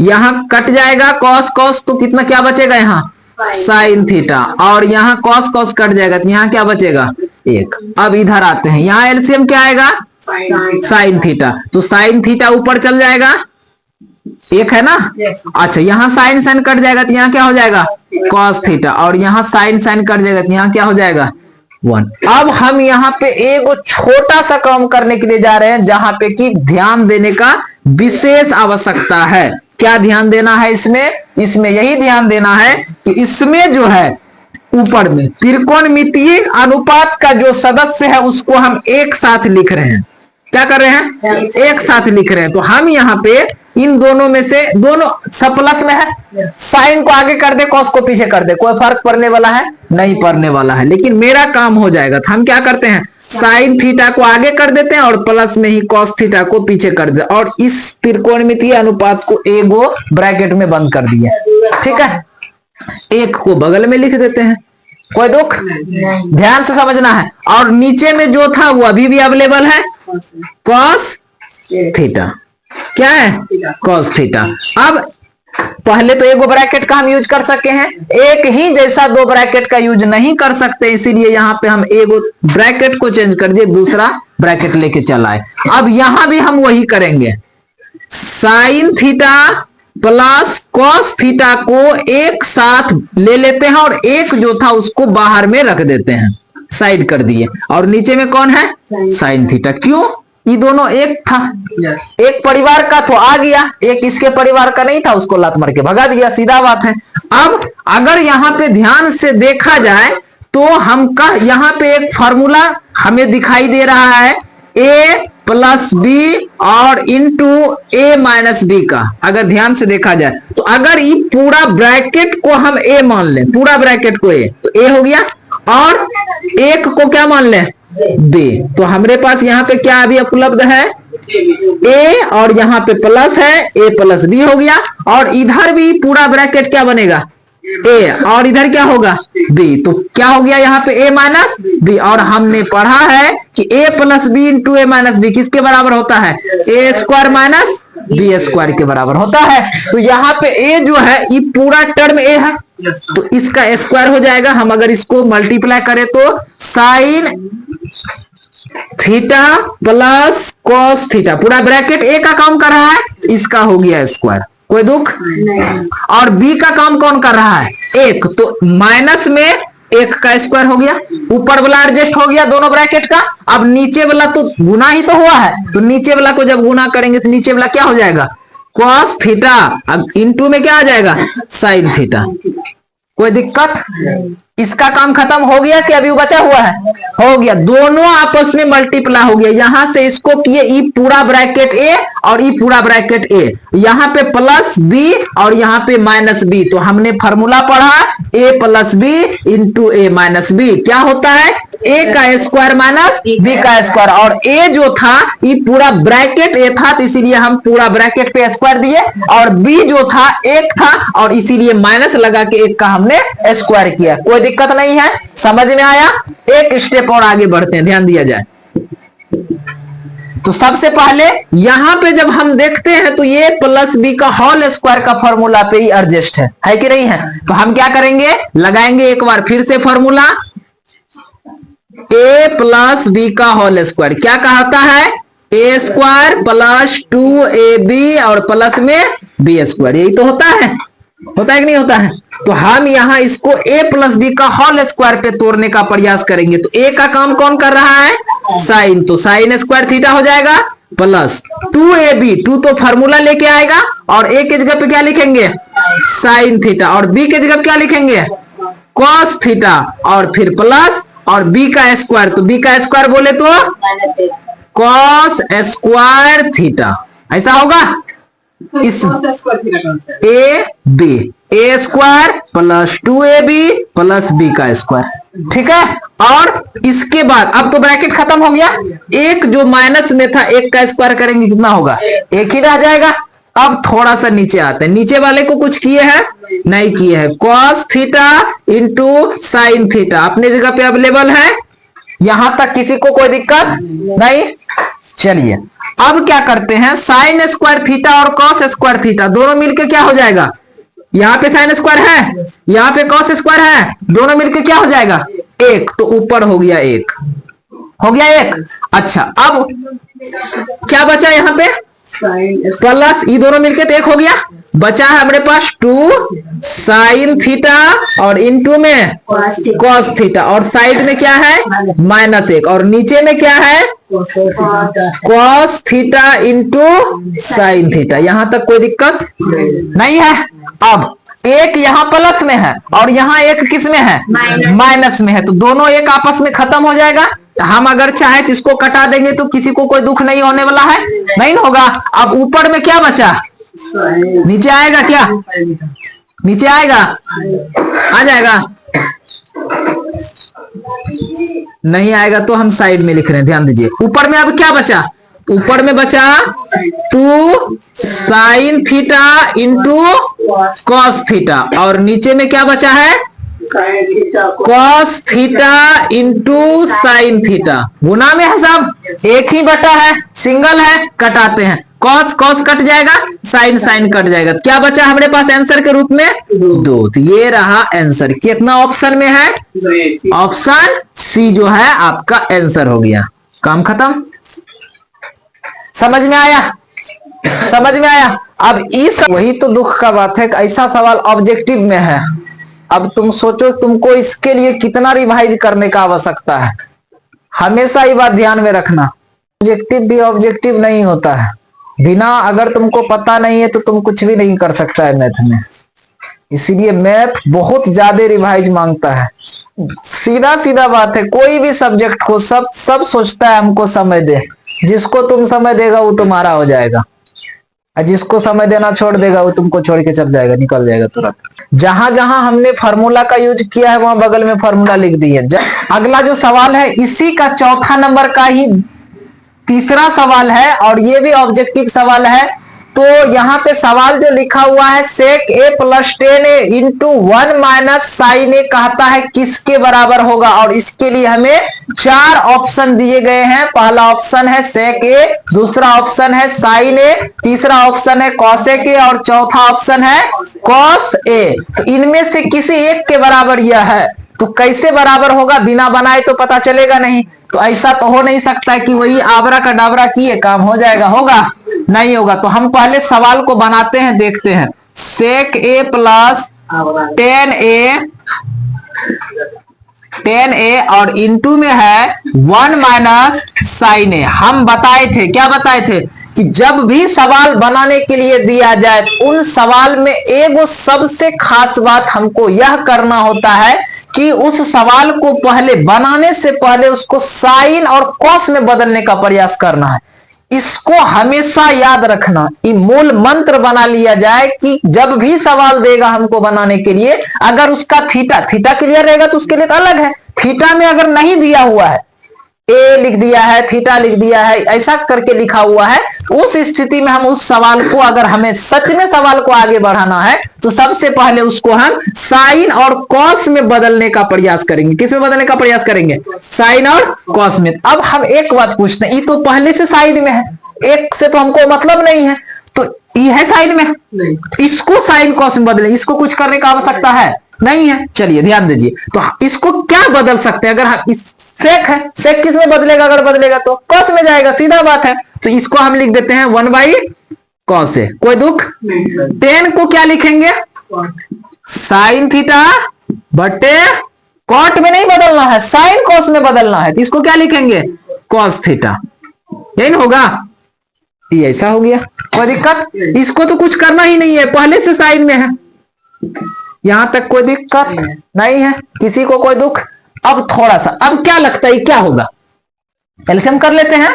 यहां कट जाएगा कॉस कॉस, तो कितना क्या बचेगा? यहाँ साइन थीटा। और यहाँ कॉस कॉस कट जाएगा, तो यहाँ क्या बचेगा? 1। अब इधर आते हैं, यहाँ एलसीएम क्या आएगा? Sine theta. तो साइन थीटा ऊपर चल जाएगा, 1 है ना? अच्छा, यहाँ साइन साइन कट जाएगा, तो यहाँ क्या हो जाएगा? Cos theta. और यहाँ साइन साइन कट जाएगा, तो यहाँ क्या हो जाएगा? 1। अब हम यहाँ पे एक छोटा सा काम करने के लिए जा रहे हैं जहां पे कि ध्यान देने का विशेष आवश्यकता है। क्या ध्यान देना है इसमें यही ध्यान देना है कि इसमें जो है ऊपर में त्रिकोणमितीय अनुपात का जो सदस्य है उसको हम एक साथ लिख रहे हैं। क्या कर रहे हैं? एक साथ लिख रहे हैं। तो हम यहाँ पे इन दोनों में से दोनों सब प्लस में है, साइन को आगे कर दे कॉस को पीछे कर दे, कोई फर्क पड़ने वाला है नहीं पड़ने वाला है, लेकिन मेरा काम हो जाएगा। तो हम क्या करते हैं, साइन थीटा को आगे कर देते हैं और प्लस में ही कॉस थीटा को पीछे कर देते हैं और इस त्रिकोणमितीय अनुपात को एगो ब्रैकेट में बंद कर दिया। ठीक है, एक को बगल में लिख देते हैं, कोई दुख ध्यान से समझना है। और नीचे में जो था वो अभी भी अवेलेबल है, कॉस थीटा। क्या है? Cos theta. अब पहले तो एक ब्रैकेट का हम यूज कर सके हैं, एक ही जैसा दो ब्रैकेट का यूज नहीं कर सकते, इसीलिए यहां पे हम एक ब्रैकेट को चेंज कर दिए, दूसरा ब्रैकेट लेके चलाए। अब यहां भी हम वही करेंगे, sine theta plus cos theta को एक साथ ले लेते हैं और एक जो था उसको बाहर में रख देते हैं, साइड कर दिए। और नीचे में कौन है? Sine theta. क्यों? ये दोनों एक था, एक परिवार का तो आ गया, एक इसके परिवार का नहीं था, उसको लात मार के भगा दिया, सीधा बात है। अब अगर यहाँ पे ध्यान से देखा जाए तो हमका यहाँ पे एक फॉर्मूला हमें दिखाई दे रहा है, ए प्लस बी और इंटू ए माइनस बी का। अगर ध्यान से देखा जाए तो अगर ये पूरा ब्रैकेट को हम ए मान लें, पूरा ब्रैकेट को ए, तो ए हो गया, और एक को क्या मान लें? बी। तो हमारे पास यहाँ पे क्या अभी उपलब्ध है? ए, और यहाँ पे प्लस है, ए प्लस बी हो गया, और इधर भी पूरा ब्रैकेट क्या बनेगा? ए, और इधर क्या होगा? बी। तो क्या हो गया यहाँ पे? ए माइनस बी। और हमने पढ़ा है कि ए plus B into A minus B किसके बराबर होता है? A square minus B square के बराबर होता है। तो यहाँ पे ए जो है ये पूरा टर्म ए है, तो इसका स्क्वायर हो जाएगा। हम अगर इसको मल्टीप्लाई करें तो sine theta plus cos theta, पूरा ब्रैकेट ए का काम कर रहा है, इसका हो गया स्क्वायर, कोई दुख नहीं। और बी का काम कौन कर रहा है? एक, तो माइनस में एक का स्क्वायर हो गया, ऊपर वाला एडजस्ट हो गया दोनों ब्रैकेट का। अब नीचे वाला तो गुना ही तो हुआ है, तो नीचे वाला को जब गुना करेंगे तो नीचे वाला क्या हो जाएगा? Cos theta. अब इनटू में क्या आ जाएगा? Sine theta. कोई दिक्कत? इसका काम खत्म हो गया कि अभी बचा हुआ है? हो गया, दोनों आपस में मल्टीप्लाई हो गया। यहां से इसको किए ई पूरा ब्रैकेट ए और ई पूरा ब्रैकेट ए, यहां पे प्लस बी और यहां पे माइनस बी। तो हमने फॉर्मूला पढ़ा ए plus B into A minus B. क्या होता है? ए का स्क्वायर माइनस बी का स्क्वायर। और ए जो था ये पूरा ब्रैकेट ए था, तो इसीलिए हम पूरा ब्रैकेट पे स्क्वायर दिए, और बी जो था एक था और इसीलिए माइनस लगा के एक का हमने स्क्वायर किया। कोई दिक्कत नहीं है, समझ में आया? एक स्टेप और आगे बढ़ते हैं, ध्यान दिया जाए। तो सबसे पहले यहां पे जब हम देखते हैं तो ये प्लस बी का होल स्क्वायर का फॉर्मूला पे ही एडजस्ट है कि नहीं है? तो हम क्या करेंगे, लगाएंगे एक बार फिर से फॉर्मूला, ए प्लस बी का होल स्क्वायर क्या कहता है? ए स्क्वायर प्लस 2ab और प्लस में बी स्क्वायर। यही तो होता है कि नहीं होता है? तो हम यहां इसको a प्लस बी का होल स्क्वायर पे तोड़ने का प्रयास करेंगे। तो a का काम कौन कर रहा है? साइन। तो साइन स्क्वायर थीटा हो जाएगा प्लस 2ab, 2 तो फॉर्मूला लेके आएगा, और a के जगह पे क्या लिखेंगे? साइन थीटा, और b के जगह क्या लिखेंगे? कॉस थीटा, और फिर प्लस और b का स्क्वायर। तो b का स्क्वायर बोले तो कॉस स्क्वायर थीटा, ऐसा होगा। इस A B, A square plus 2ab plus B का स्क्वायर, ठीक है। और इसके बाद अब तो ब्रैकेट खत्म हो गया, एक जो माइनस में था एक का स्क्वायर करेंगे कितना होगा? एक ही रह जाएगा। अब थोड़ा सा नीचे आते हैं, नीचे वाले को कुछ किए हैं? नहीं किए हैं। Cos theta into sine theta अपने जगह पे अवेलेबल है, यहां तक किसी को कोई दिक्कत नहीं। चलिए अब क्या करते हैं, साइन स्क्वायर थीटा और कॉस स्क्वायर थीटा दोनों मिलकर क्या हो जाएगा? यहाँ पे साइन स्क्वायर है, यहाँ पे कॉस स्क्वायर है, दोनों मिलकर क्या हो जाएगा? एक। तो ऊपर हो गया एक, हो गया एक। अच्छा अब क्या बचा यहाँ पे? साइन प्लस ये दोनों मिलके तो एक हो गया, बचा है हमारे पास 2 साइन थीटा और इनटू में कॉस थीटा, और साइड में क्या है -1, और नीचे में क्या है cos theta into sine theta. यहां तक कोई दिक्कत नहीं है। अब एक यहाँ प्लस में है और यहाँ एक किस में है माइनस में है, तो दोनों एक आपस में खत्म हो जाएगा। हम अगर चाहे तो इसको कटा देंगे तो किसी को कोई दुख नहीं होने वाला है, नहीं होगा। अब ऊपर में क्या बचा, नीचे आएगा क्या, नीचे आएगा, आ जाएगा, नहीं आएगा तो हम साइड में लिख रहे हैं, ध्यान दीजिए। ऊपर में अब क्या बचा, ऊपर में बचा 2 sine theta into cos theta, और नीचे में क्या बचा है cos theta into sine theta. गुना में है सब, एक ही बटा है, सिंगल है, कटाते हैं, कॉस कॉस कट जाएगा, साइन साइन कट जाएगा, तो क्या बचा हमारे पास आंसर के रूप में 2। तो ये रहा आंसर। कितना ऑप्शन में है, ऑप्शन सी जो है आपका आंसर हो गया। काम खत्म। समझ में आया, समझ में आया। अब इस वही तो दुख का बात है, ऐसा सवाल ऑब्जेक्टिव में है। अब तुम सोचो तुमको इसके लिए कितना रिवाइज करने का आवश्यकता है। हमेशा ये बात ध्यान में रखना, ऑब्जेक्टिव भी ऑब्जेक्टिव नहीं होता है। बिना अगर तुमको पता नहीं है तो तुम कुछ भी नहीं कर सकता है मैथ में। इसीलिए मैथ बहुत ज्यादा रिवाइज मांगता है। सीधा सीधा बात है, कोई भी सब्जेक्ट को सब सोचता है हमको समय दे। जिसको तुम समय देगा वो तुम्हारा हो जाएगा, और जिसको समय देना छोड़ देगा वो तुमको छोड़ के चल जाएगा, निकल जाएगा तुरंत। जहां जहां हमने फार्मूला का यूज किया है वहां बगल में फार्मूला लिख दी है। अगला जो सवाल है इसी का चौथा नंबर का ही तीसरा सवाल है, और ये भी ऑब्जेक्टिव सवाल है। तो यहाँ पे सवाल जो लिखा हुआ है sec a plus 10a into 1 minus sine A कहता है किसके बराबर होगा, और इसके लिए हमें 4 ऑप्शन दिए गए हैं। पहला ऑप्शन है sec a, दूसरा ऑप्शन है sin a, तीसरा ऑप्शन है cosec a, और चौथा ऑप्शन है cos a। तो इनमें से किसी एक के बराबर यह है, तो कैसे बराबर होगा, बिना बनाए तो पता चलेगा नहीं। तो ऐसा तो हो नहीं सकता है कि वही आबरा का डाबरा किए काम हो जाएगा, होगा नहीं होगा। तो हम पहले सवाल को बनाते हैं, देखते हैं। sec a प्लस 10a और इंटू में है 1 माइनस साइन ए। हम बताए थे, क्या बताए थे कि जब भी सवाल बनाने के लिए दिया जाए उन सवाल में एक सबसे खास बात हमको यह करना होता है कि उस सवाल को पहले बनाने से पहले उसको साइन और कॉस में बदलने का प्रयास करना है। इसको हमेशा याद रखना, ये मूल मंत्र बना लिया जाए कि जब भी सवाल देगा हमको बनाने के लिए, अगर उसका थीटा क्लियर रहेगा तो उसके लिए तो अलग है। थीटा में अगर नहीं दिया हुआ है, ए लिख दिया है, थीटा लिख दिया है, ऐसा करके लिखा हुआ है, उस स्थिति में हम उस सवाल को, अगर हमें सच में सवाल को आगे बढ़ाना है तो सबसे पहले उसको हम साइन और कॉस में बदलने का प्रयास करेंगे। किस में बदलने का प्रयास करेंगे, साइन और कॉस में। अब हम एक बात पूछते हैं, ये तो पहले से साइड में है, एक से तो हमको मतलब नहीं है, तो ये है साइड में, इसको साइन कॉस में बदले, इसको कुछ करने का आवश्यकता है नहीं है। चलिए ध्यान दीजिए, तो इसको क्या बदल सकते हैं, अगर हम इस सेक है, सेक किस में बदलेगा, अगर बदलेगा तो कॉस में जाएगा, सीधा बात है। तो इसको हम लिख देते हैं 1 बाई कॉस है, कोई दुख। 10 को क्या लिखेंगे, साइन थीटा बटे, कॉट में नहीं बदलना है, साइन कॉस में बदलना है, तो इसको क्या लिखेंगे कॉस थीटा, यही ना होगा। ये ऐसा हो गया, कोई दिक्कत, इसको तो कुछ करना ही नहीं है, पहले से साइन में है, यहां तक कोई दिक्कत नहीं है, किसी को कोई दुख। अब थोड़ा सा, अब क्या लगता है क्या होगा, एलसीएम कर लेते हैं,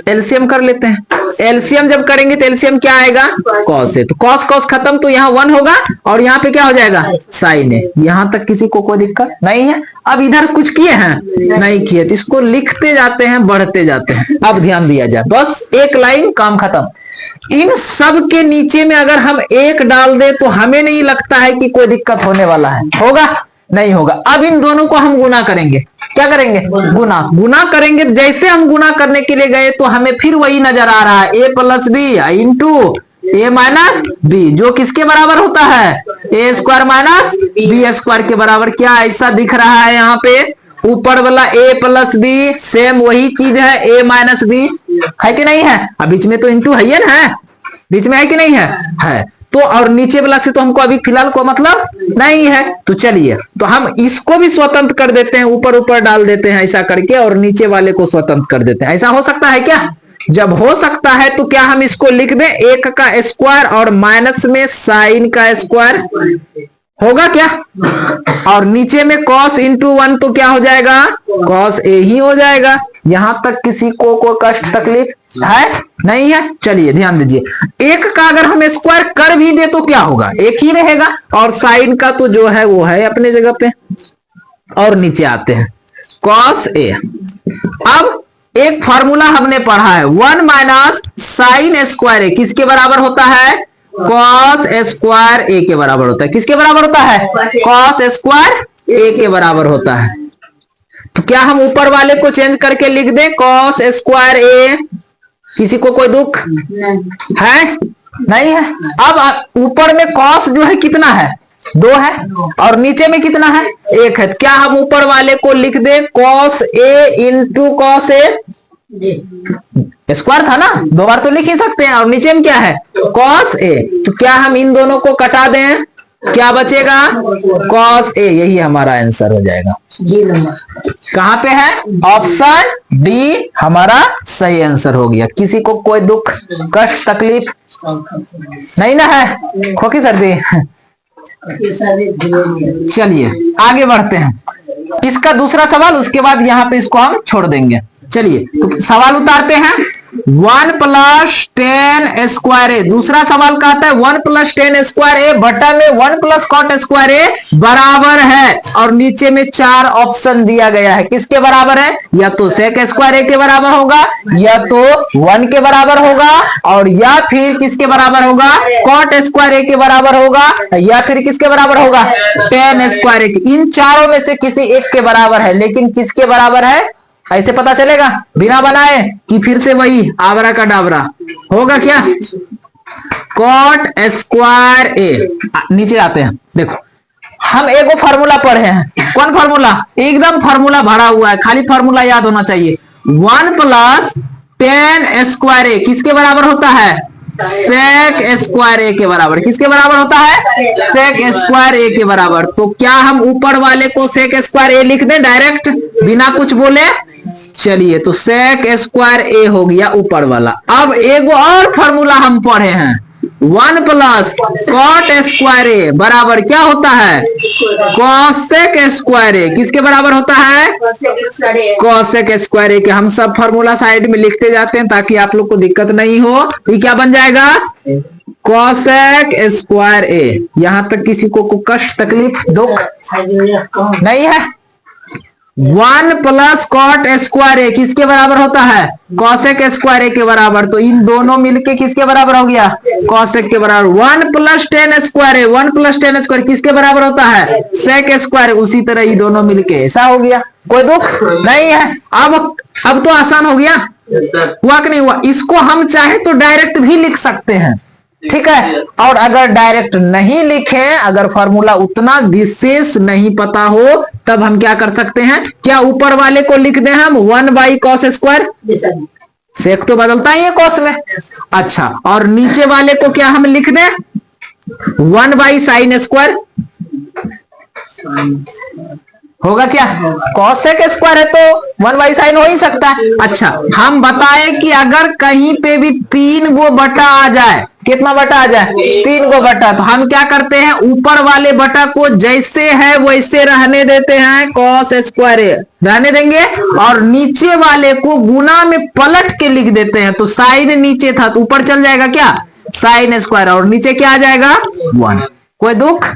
एलसीएम कर लेते हैं। एलसीएम जब करेंगे तो एलसीएम क्या आएगा, कॉस है, तो कॉस कॉस खत्म, तो यहाँ 1 होगा और यहाँ पे क्या हो जाएगा साइन है। यहां तक किसी को कोई दिक्कत नहीं है। अब इधर कुछ किए हैं, नहीं किए, तो इसको लिखते जाते हैं, बढ़ते जाते हैं। अब ध्यान दिया जाए, बस एक लाइन, काम खत्म। इन सब के नीचे में अगर हम 1 डाल दे तो हमें नहीं लगता है कि कोई दिक्कत होने वाला है, होगा नहीं होगा। अब इन दोनों को हम गुना करेंगे, क्या करेंगे, गुना करेंगे। जैसे हम गुना करने के लिए गए तो हमें फिर वही नजर आ रहा है, a plus B into A minus B, जो किसके बराबर होता है, A square minus B square के बराबर। क्या ऐसा दिख रहा है यहाँ पे, ऊपर वाला a प्लस बी सेम वही चीज है, a माइनस बी है कि नहीं है। अब बीच में तो इंटू है ना, बीच में है कि नहीं है? है। तो और नीचे वाला से तो हमको अभी फिलहाल को मतलब नहीं है। तो चलिए, तो हम इसको भी स्वतंत्र कर देते हैं, ऊपर ऊपर डाल देते हैं ऐसा करके, और नीचे वाले को स्वतंत्र कर देते हैं। ऐसा हो सकता है क्या? जब हो सकता है तो क्या हम इसको लिख दें 1 का स्क्वायर और माइनस में साइन का स्क्वायर, होगा क्या? और नीचे में cos इंटू 1 तो क्या हो जाएगा? cos a ही हो जाएगा। यहां तक किसी को कोई कष्ट तकलीफ है? नहीं है। चलिए ध्यान दीजिए, 1 का अगर हम स्क्वायर कर भी दे तो क्या होगा? 1 ही रहेगा, और साइन का तो जो है वो है अपने जगह पे। और नीचे आते हैं cos a। अब एक फॉर्मूला हमने पढ़ा है, 1 माइनस साइन स्क्वायर ए किसके बराबर होता है? cos स्क्वायर ए के बराबर होता है। किसके बराबर होता है? cos स्क्वायर ए के बराबर होता है। तो क्या हम ऊपर वाले को चेंज करके लिख दें cos स्क्वायर ए? किसी को कोई दुख है? नहीं है। अब ऊपर में cos जो है कितना है? 2 है, और नीचे में कितना है? 1 है। क्या हम ऊपर वाले को लिख दें cos a into cos a? Square था ना, 2 बार तो लिख ही सकते हैं। और नीचे में क्या है? cos a। तो क्या हम इन दोनों को कटा दें? क्या बचेगा? cos a। यही हमारा आंसर हो जाएगा। कहां पे है? ऑप्शन डी हमारा सही आंसर हो गया। किसी को कोई दुख कष्ट तकलीफ नहीं ना है? खोखी सर्दी? चलिए आगे बढ़ते हैं। इसका दूसरा सवाल, उसके बाद यहां पे इसको हम छोड़ देंगे। चलिए तो सवाल उतारते हैं। 1 प्लस 10 स्क्वायर ए। दूसरा सवाल कहता है 1 प्लस 10 स्क्वायर ए बटा में 1 प्लस कॉट स्क्वायर ए बराबर है, और नीचे में 4 ऑप्शन दिया गया है। किसके बराबर है? या तो सेक स्क्वायर ए के बराबर होगा, या तो 1 के बराबर होगा, और या फिर किसके बराबर होगा? कॉट स्क्वायर ए के बराबर होगा, या फिर किसके बराबर होगा? 10 स्क्वायर ए। इन चारों में से किसी एक के बराबर है, लेकिन किसके बराबर है ऐसे पता चलेगा बिना बनाए कि फिर से वही आवरा का डाबरा होगा क्या? कॉट स्क्वायर ए। नीचे आते हैं, देखो हम एगो फार्मूला पढ़े हैं। कौन फार्मूला? एकदम फार्मूला भरा हुआ है, खाली फार्मूला याद होना चाहिए। 1 प्लस 10 स्क्वायर ए किसके बराबर होता है? सेक स्क्वायर ए के बराबर। किसके बराबर होता है? सेक स्क्वायर ए के बराबर। तो क्या हम ऊपर वाले को सेक स्क्वायर ए लिख दें डायरेक्ट बिना कुछ बोले? चलिए, तो सेक स्क्वायर ए हो गया ऊपर वाला। अब एक और फॉर्मूला हम पढ़े हैं, 1 प्लस कॉट स्क्वायर ए बराबर क्या होता है? कॉसेक स्क्वायर ए। किसके बराबर होता है? कॉसेक स्क्वायर ए के। हम सब फॉर्मूला साइड में लिखते जाते हैं ताकि आप लोग को दिक्कत नहीं हो। ये क्या बन जाएगा? कॉसेक स्क्वायर ए। यहां तक किसी को कष्ट तकलीफ दुख नहीं है? 1 प्लस कॉट स्क्वायर ए किसके बराबर होता है? कॉसेक स्क्वायर ए के बराबर। तो इन दोनों मिलके किसके बराबर हो गया? कॉसेक के बराबर। 1 plus 10 square A, 1 plus 10 square किसके बराबर होता है? Sec square. उसी तरह ये दोनों मिलके ऐसा हो गया। कोई दुख नहीं है। अब तो आसान हो गया। हुआ कि नहीं हुआ? इसको हम चाहे तो डायरेक्ट भी लिख सकते हैं, ठीक है। और अगर डायरेक्ट नहीं लिखे, अगर फॉर्मूला उतना विशेष नहीं पता हो, तब हम क्या कर सकते हैं? क्या ऊपर वाले को लिख दें हम 1 बाई कॉस स्क्वायर? सेक तो बदलता ही है कॉस में। अच्छा, और नीचे वाले को क्या हम लिख दें? 1 बाई साइन स्क्वायर। होगा क्या? कॉसेक स्क्वायर है तो 1 बाई साइन हो ही सकता है। अच्छा, हम बताएं कि अगर कहीं पे भी 3 गो बटा आ जाए, कितना बटा आ जाए? 3 गो बटा, तो हम क्या करते हैं? ऊपर वाले बटा को जैसे है वैसे रहने देते हैं, कॉस स्क्वायर रहने देंगे, और नीचे वाले को गुना में पलट के लिख देते हैं। तो साइन नीचे था तो ऊपर चल जाएगा क्या? साइन स्क्वायर, और नीचे क्या आ जाएगा? 1। कोई दुख?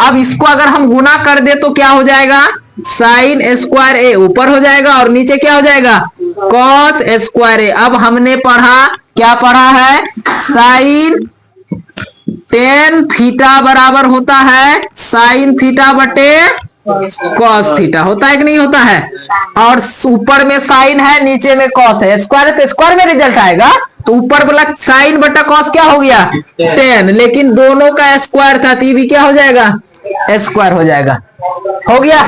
अब इसको अगर हम गुना कर दे तो क्या हो जाएगा? साइन स्क्वायर ए ऊपर हो जाएगा, और नीचे क्या हो जाएगा? कॉस स्क्वायर ए। अब हमने पढ़ा, क्या पढ़ा है? साइन टेन थीटा बराबर होता है साइन थीटा बटे कॉस थीटा। होता है कि नहीं होता है? और ऊपर में साइन है, नीचे में कॉस है। स्क्वायर है तो स्क्वायर में रिजल्ट आएगा। तो ऊपर वाला साइन बटा कॉस क्या हो गया? 10। लेकिन दोनों का स्क्वायर था तो ये भी क्या हो जाएगा? स्क्वायर हो जाएगा। हो गया।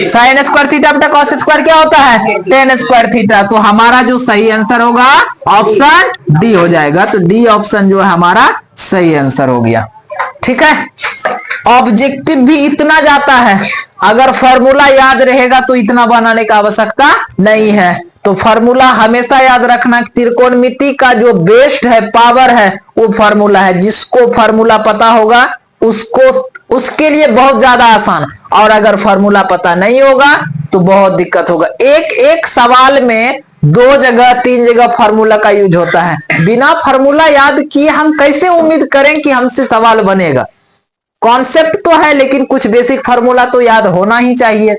साइन स्क्वायर थीटा बटा कॉस स्क्वायर क्या होता है? Ten square theta. तो हमारा जो सही आंसर होगा ऑप्शन डी हो जाएगा। तो डी ऑप्शन जो है हमारा सही आंसर हो गया। ठीक है, ऑब्जेक्टिव भी इतना जाता है, अगर फॉर्मूला याद रहेगा तो इतना बनाने की आवश्यकता नहीं है। तो फॉर्मूला हमेशा याद रखना, त्रिकोणमिति का जो बेस्ट है, पावर है, वो फॉर्मूला है। जिसको फॉर्मूला पता होगा उसको, उसके लिए बहुत ज्यादा आसान, और अगर फॉर्मूला पता नहीं होगा तो बहुत दिक्कत होगा। एक एक सवाल में 2 जगह 3 जगह फॉर्मूला का यूज होता है। बिना फॉर्मूला याद किए हम कैसे उम्मीद करें कि हमसे सवाल बनेगा? कॉन्सेप्ट तो है लेकिन कुछ बेसिक फॉर्मूला तो याद होना ही चाहिए।